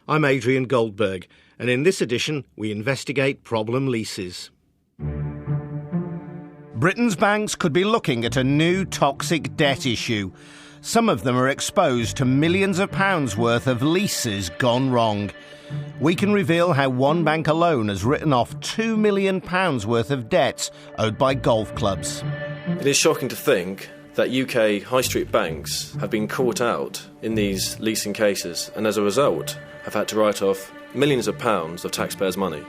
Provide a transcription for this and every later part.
I'm Adrian Goldberg, and in this edition we investigate problem leases. Britain's banks could be looking at a new toxic debt issue. Some of them are exposed to millions of pounds worth of leases gone wrong. We can reveal how one bank alone has written off £2 million worth of debts owed by golf clubs. It is shocking to think that UK high street banks have been caught out in these leasing cases and as a result have had to write off millions of pounds of taxpayers' money.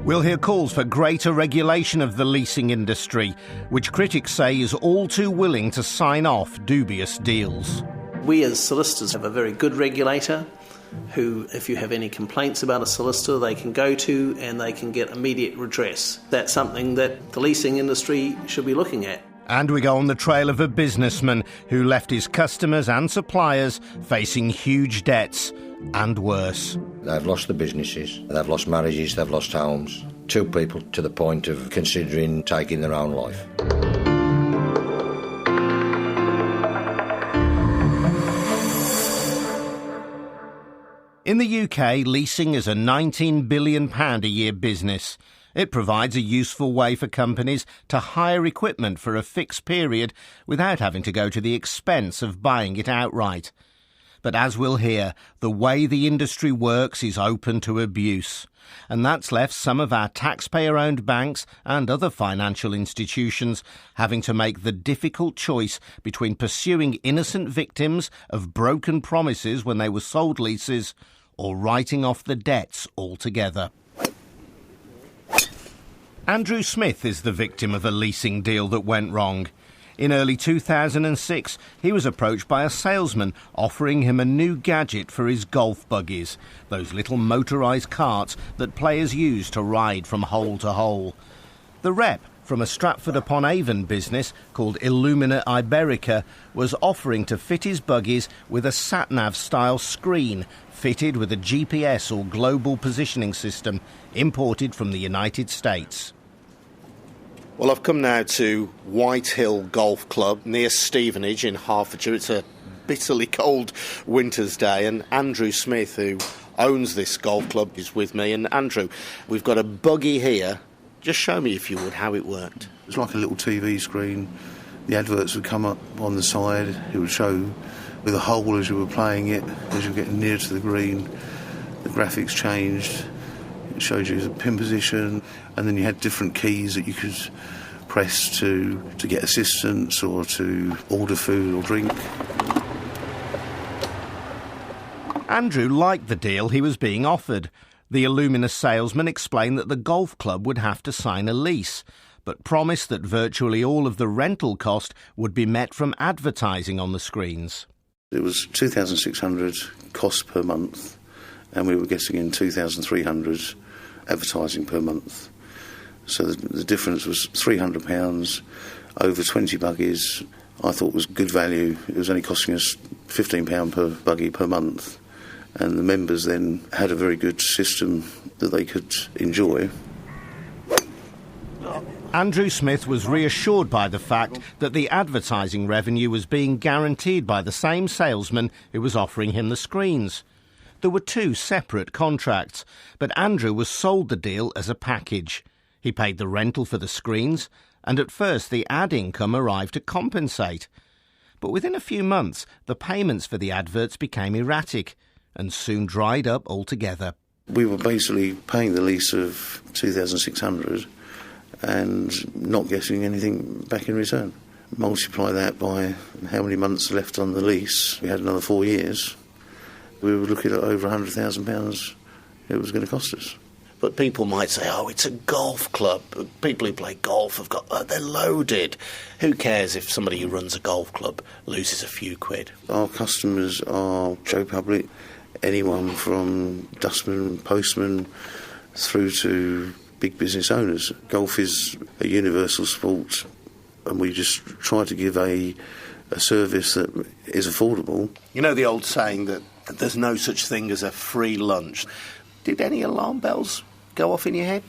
We'll hear calls for greater regulation of the leasing industry, which critics say is all too willing to sign off dubious deals. We as solicitors have a very good regulator who, if you have any complaints about a solicitor, they can go to and they can get immediate redress. That's something that the leasing industry should be looking at. And we go on the trail of a businessman who left his customers and suppliers facing huge debts and worse. They've lost the businesses, they've lost marriages, they've lost homes. Two people to the point of considering taking their own life. In the UK, leasing is a £19 billion a year business. It provides a useful way for companies to hire equipment for a fixed period without having to go to the expense of buying it outright. But as we'll hear, the way the industry works is open to abuse. And that's left some of our taxpayer-owned banks and other financial institutions having to make the difficult choice between pursuing innocent victims of broken promises when they were sold leases or writing off the debts altogether. Andrew Smith is the victim of a leasing deal that went wrong. In early 2006, he was approached by a salesman offering him a new gadget for his golf buggies, those little motorised carts that players use to ride from hole to hole. The rep from a Stratford-upon-Avon business called Illumina Iberica was offering to fit his buggies with a sat-nav-style screen fitted with a GPS or global positioning system imported from the United States. Well, I've come now to White Hill Golf Club near Stevenage in Hertfordshire. It's a bitterly cold winter's day, and Andrew Smith, who owns this golf club, is with me. And Andrew, we've got a buggy here. Just show me, if you would, how it worked. It's like a little TV screen. The adverts would come up on the side. It would show with a hole as you were playing it, as you were getting near to the green. The graphics changed. It showed you the pin position, and then you had different keys that you could press to get assistance or to order food or drink. Andrew liked the deal he was being offered. The Illumina salesman explained that the golf club would have to sign a lease, but promised that virtually all of the rental cost would be met from advertising on the screens. It was $2,600 cost per month, and we were getting in $2,300 advertising per month. So the difference was £300 over 20 buggies. I thought was good value. It was only costing us £15 per buggy per month, and the members then had a very good system that they could enjoy. Andrew Smith was reassured by the fact that the advertising revenue was being guaranteed by the same salesman who was offering him the screens. There were two separate contracts, but Andrew was sold the deal as a package. He paid the rental for the screens, and at first the ad income arrived to compensate. But within a few months, the payments for the adverts became erratic and soon dried up altogether. We were basically paying the lease of $2,600 and not getting anything back in return. Multiply that by how many months left on the lease. We had another 4 years. We were looking at over £100,000 it was going to cost us. But people might say, oh, it's a golf club. People who play golf have got, they're loaded. Who cares if somebody who runs a golf club loses a few quid? Our customers are Joe Public, anyone from dustmen, postmen, through to big business owners. Golf is a universal sport, and we just try to give a service that is affordable. You know the old saying that there's no such thing as a free lunch. Did any alarm bells go off in your head?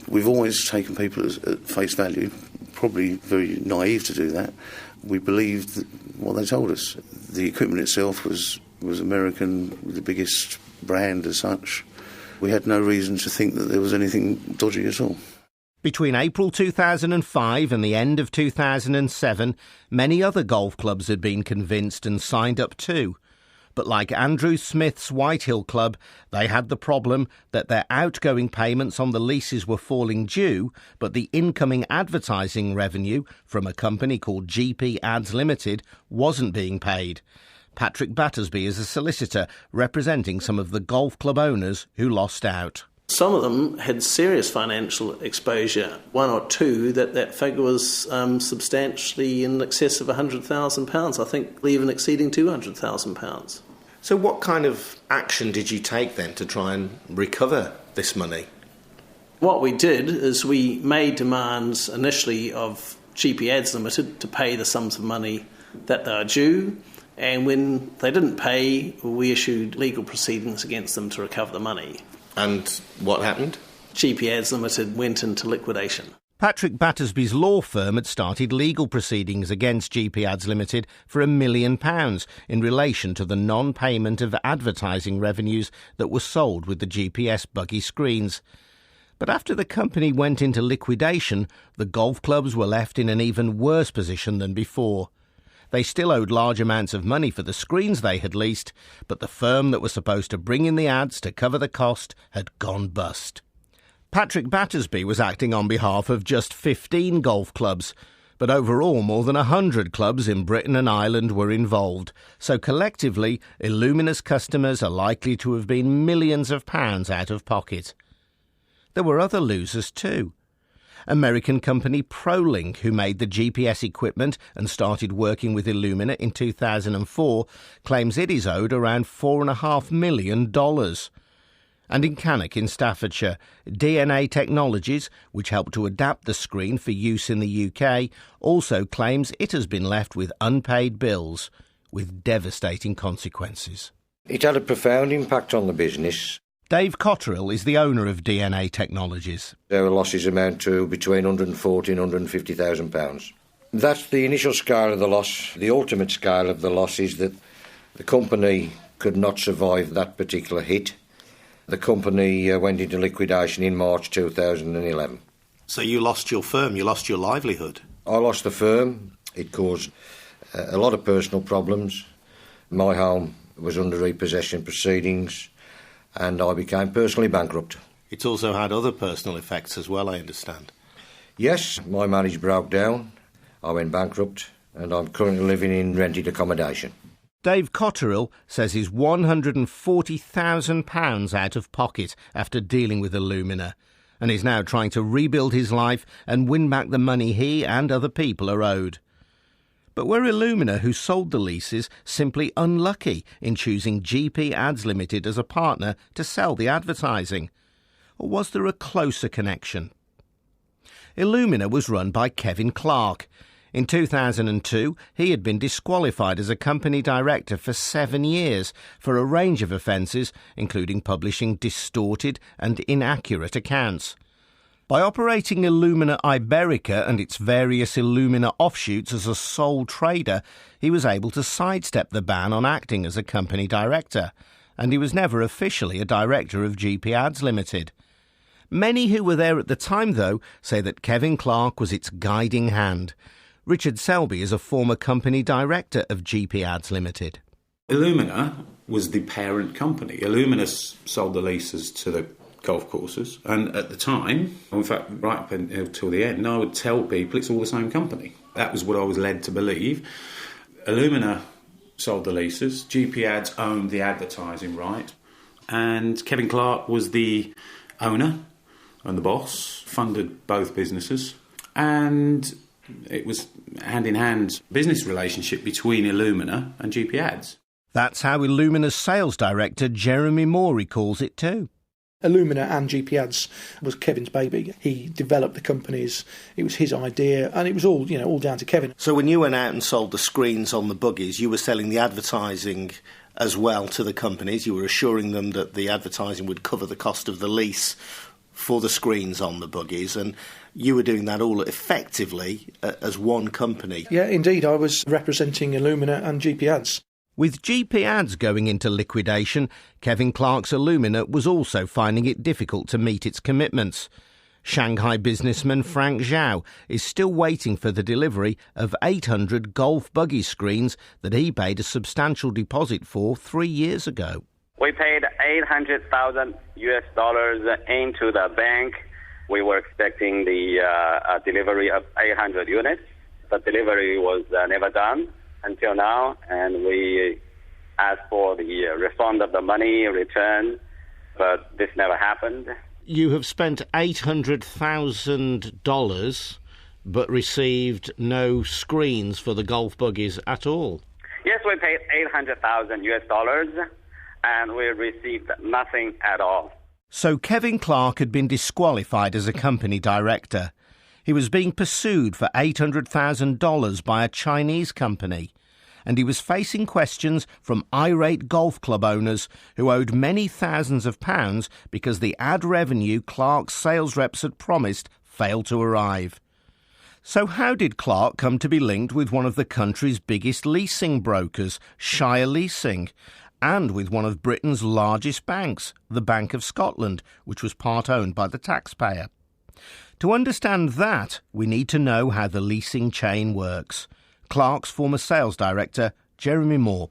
We've always taken people at face value, probably very naive to do that. We believed what they told us. The equipment itself was It was American, the biggest brand as such. We had no reason to think that there was anything dodgy at all. Between April 2005 and the end of 2007, many other golf clubs had been convinced and signed up too. But like Andrew Smith's Whitehill Club, they had the problem that their outgoing payments on the leases were falling due, but the incoming advertising revenue from a company called GP Ads Limited wasn't being paid. Patrick Battersby is a solicitor representing some of the golf club owners who lost out. Some of them had serious financial exposure. One or two, that figure was substantially in excess of £100,000, I think even exceeding £200,000. So what kind of action did you take then to try and recover this money? What we did is we made demands initially of GP Ads Limited to pay the sums of money that they are due, and when they didn't pay, we issued legal proceedings against them to recover the money. And what happened? GP Ads Limited went into liquidation. Patrick Battersby's law firm had started legal proceedings against GP Ads Limited for £1 million in relation to the non-payment of advertising revenues that were sold with the GPS buggy screens. But after the company went into liquidation, the golf clubs were left in an even worse position than before. They still owed large amounts of money for the screens they had leased, but the firm that was supposed to bring in the ads to cover the cost had gone bust. Patrick Battersby was acting on behalf of just 15 golf clubs, but overall more than 100 clubs in Britain and Ireland were involved, so collectively Illumina's customers are likely to have been millions of pounds out of pocket. There were other losers too. American company ProLink, who made the GPS equipment and started working with Illumina in 2004, claims it is owed around $4.5 million. And in Cannock in Staffordshire, DNA Technologies, which helped to adapt the screen for use in the UK, also claims it has been left with unpaid bills, with devastating consequences. It had a profound impact on the business. Dave Cotterill is the owner of DNA Technologies. Our losses amount to between £140,000 and £150,000. That's the initial scale of the loss. The ultimate scale of the loss is that the company could not survive that particular hit. The company went into liquidation in March 2011. So you lost your firm, you lost your livelihood? I lost the firm. It caused a lot of personal problems. My home was under repossession proceedings, and I became personally bankrupt. It's also had other personal effects as well, I understand. Yes, my marriage broke down, I went bankrupt, and I'm currently living in rented accommodation. Dave Cotterill says he's £140,000 out of pocket after dealing with Illumina, and is now trying to rebuild his life and win back the money he and other people are owed. But were Illumina, who sold the leases, simply unlucky in choosing GP Ads Limited as a partner to sell the advertising? Or was there a closer connection? Illumina was run by Kevin Clark. In 2002, he had been disqualified as a company director for 7 years for a range of offences, including publishing distorted and inaccurate accounts. By operating Illumina Iberica and its various Illumina offshoots as a sole trader, he was able to sidestep the ban on acting as a company director, and he was never officially a director of GP Ads Limited. Many who were there at the time, though, say that Kevin Clark was its guiding hand. Richard Selby is a former company director of GP Ads Limited. Illumina was the parent company. Illumina sold the leases to the golf courses, and at the time, in fact right up until the end, I would tell people it's all the same company. That was what I was led to believe. Illumina sold the leases, GP Ads owned the advertising right, and Kevin Clark was the owner and the boss, funded both businesses, and it was hand-in-hand business relationship between Illumina and GP Ads. That's how Illumina's sales director Jeremy Morey calls it too. Illumina and GP Ads was Kevin's baby. He developed the companies. It was his idea, and it was all down to Kevin. So when you went out and sold the screens on the buggies, you were selling the advertising as well to the companies. You were assuring them that the advertising would cover the cost of the lease for the screens on the buggies, and you were doing that all effectively as one company. Yeah, indeed. I was representing Illumina and GP Ads. With GP Ads going into liquidation, Kevin Clark's Illumina was also finding it difficult to meet its commitments. Shanghai businessman Frank Zhao is still waiting for the delivery of 800 golf buggy screens that he paid a substantial deposit for 3 years ago. We paid $800,000 into the bank. We were expecting the delivery of 800 units. The delivery was never done until now, and we asked for the refund of the money, return, but this never happened. You have spent $800,000 but received no screens for the golf buggies at all. Yes, we paid $800,000 and we received nothing at all. So Kevin Clark had been disqualified as a company director. He was being pursued for $800,000 by a Chinese company, and he was facing questions from irate golf club owners who owed many thousands of pounds because the ad revenue Clark's sales reps had promised failed to arrive. So how did Clark come to be linked with one of the country's biggest leasing brokers, Shire Leasing, and with one of Britain's largest banks, the Bank of Scotland, which was part-owned by the taxpayer? To understand that, we need to know how the leasing chain works. Clark's former sales director, Jeremy Moore.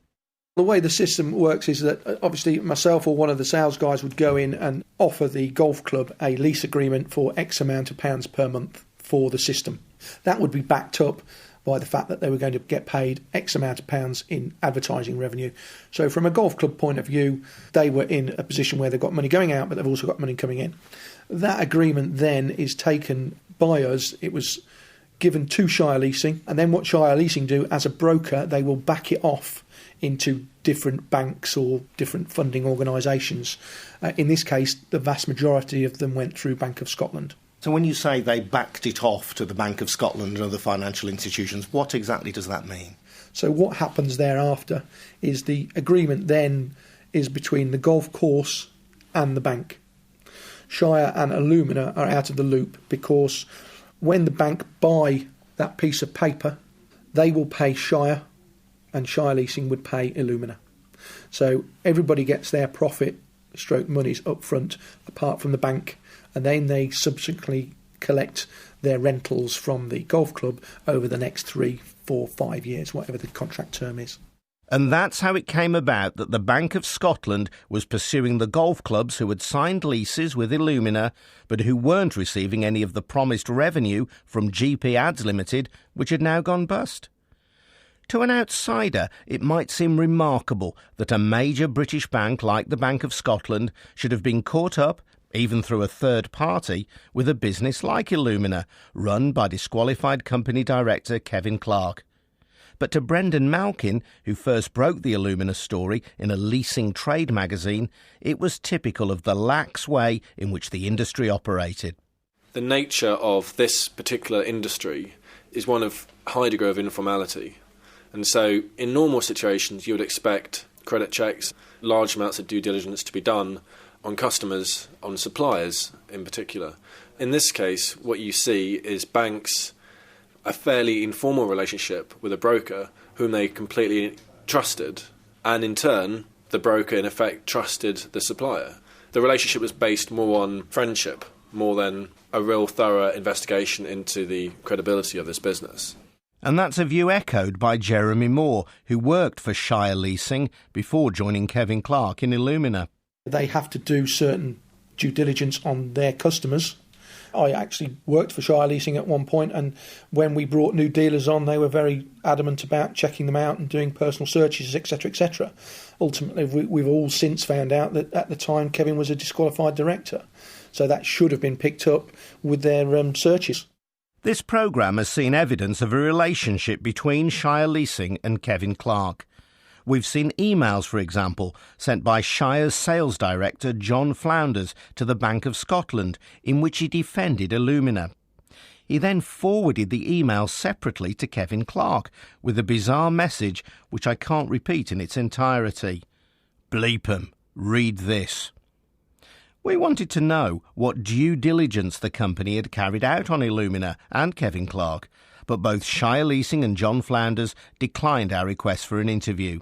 The way the system works is that obviously myself or one of the sales guys would go in and offer the golf club a lease agreement for X amount of pounds per month for the system. That would be backed up by the fact that they were going to get paid X amount of pounds in advertising revenue. So from a golf club point of view, they were in a position where they've got money going out, but they've also got money coming in. That agreement then is taken by us. It was given to Shire Leasing, and then what Shire Leasing do as a broker, they will back it off into different banks or different funding organisations. In this case, the vast majority of them went through Bank of Scotland. So when you say they backed it off to the Bank of Scotland and other financial institutions, what exactly does that mean? So what happens thereafter is the agreement then is between the golf course and the bank. Shire and Illumina are out of the loop because when the bank buy that piece of paper, they will pay Shire and Shire Leasing would pay Illumina. So everybody gets their profit, stroke monies up front, apart from the bank, and then they subsequently collect their rentals from the golf club over the next 3, 4, 5 years, whatever the contract term is. And that's how it came about that the Bank of Scotland was pursuing the golf clubs who had signed leases with Illumina, but who weren't receiving any of the promised revenue from GP Ads Limited, which had now gone bust. To an outsider, it might seem remarkable that a major British bank like the Bank of Scotland should have been caught up, even through a third party, with a business like Illumina, run by disqualified company director Kevin Clark. But to Brendan Malkin, who first broke the Illumina story in a leasing trade magazine, it was typical of the lax way in which the industry operated. The nature of this particular industry is one of high degree of informality. And so in normal situations, you would expect credit checks, large amounts of due diligence to be done on customers, on suppliers in particular. In this case, what you see is banks, a fairly informal relationship with a broker whom they completely trusted, and in turn, the broker in effect trusted the supplier. The relationship was based more on friendship, more than a real thorough investigation into the credibility of this business. And that's a view echoed by Jeremy Moore, who worked for Shire Leasing before joining Kevin Clark in Illumina. They have to do certain due diligence on their customers. I actually worked for Shire Leasing at one point, and when we brought new dealers on, they were very adamant about checking them out and doing personal searches, etc., etc. Ultimately, we've all since found out that at the time Kevin was a disqualified director, so that should have been picked up with their searches. This programme has seen evidence of a relationship between Shire Leasing and Kevin Clark. We've seen emails, for example, sent by Shire's sales director John Flounders to the Bank of Scotland, in which he defended Illumina. He then forwarded the email separately to Kevin Clark with a bizarre message which I can't repeat in its entirety. Bleep 'em, read this. We wanted to know what due diligence the company had carried out on Illumina and Kevin Clark, but both Shire Leasing and John Flounders declined our request for an interview.